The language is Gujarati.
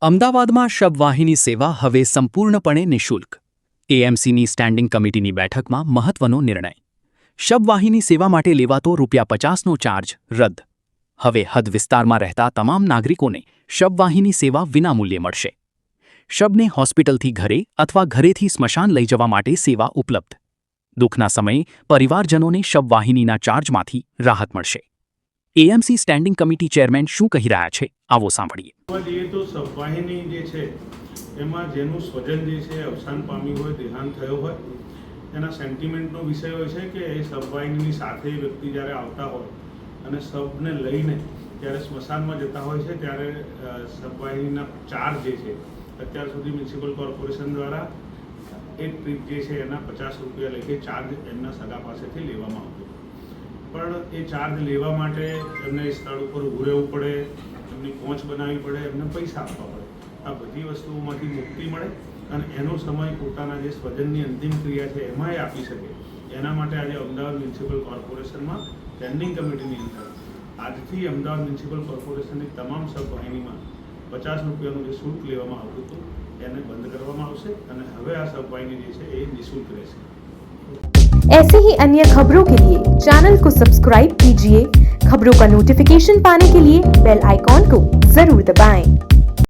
અમદાવાદમાં શબવાહિની સેવા હવે સંપૂર્ણપણે નિઃશુલ્ક. એએમસીની સ્ટેન્ડિંગ કમિટીની બેઠકમાં મહત્વનો નિર્ણય. શબવાહિની સેવા માટે લેવાતો ₹50નો ચાર્જ રદ. હવે હદ વિસ્તારમાં રહેતા તમામ નાગરિકોને શબવાહિની સેવા વિનામૂલ્યે મળશે. શબને હોસ્પિટલથી ઘરે અથવા ઘરેથી સ્મશાન લઈ જવા માટે સેવા ઉપલબ્ધ. દુઃખના સમયે પરિવારજનોને શબવાહિનીના ચાર્જમાંથી રાહત મળશે. એએમસી સ્ટેન્ડિંગ કમિટી ચેરમેન શું કહી રહ્યા છે, આવો સાંભળીએ. તો શબવાહિની જે છે એમાં જેનું સ્વજન જે છે અવસાન પામ્યું હોય, દેહાંત થયો હોય, એના સેન્ટિમેન્ટનો વિષય હોય છે કે એ શબવાહિનીની સાથે વ્યક્તિ જ્યારે આવતા હોય અને શબને લઈને જ્યારે સ્મશાનમાં જતા હોય છે ત્યારે શબવાહિનીના ચાર્જ જે છે અત્યાર સુધી મ્યુનિસિપલ કોર્પોરેશન દ્વારા એક ટ્રીપ જે છે એના ₹50 લેખે ચાર્જ એમના સગા પાસેથી લેવામાં આવતો. પણ એ ચાર્જ લેવા માટે એમને સ્થળ ઉપર ઊભું રહેવું પડે, એમની પહોંચ બનાવવી પડે, એમને પૈસા આપવા પડે. આ બધી વસ્તુઓમાંથી મુક્તિ મળે અને એનો સમય પોતાના જે સ્વજનની અંતિમ ક્રિયા છે એમાંય આપી શકે, એના માટે આજે અમદાવાદ મ્યુનિસિપલ કોર્પોરેશનમાં સ્ટેન્ડિંગ કમિટીની અંદર આજથી અમદાવાદ મ્યુનિસિપલ કોર્પોરેશનની તમામ શબવાહિનીમાં ₹50નું જે શુલ્ક લેવામાં આવતું હતું એને બંધ કરવામાં આવશે અને હવે આ શબવાહિની જે છે એ નિઃશુલ્ક રહેશે. ऐसे ही अन्य खबरों के लिए चैनल को सब्सक्राइब कीजिए. खबरों का नोटिफिकेशन पाने के लिए बेल आइकॉन को जरूर दबाएं.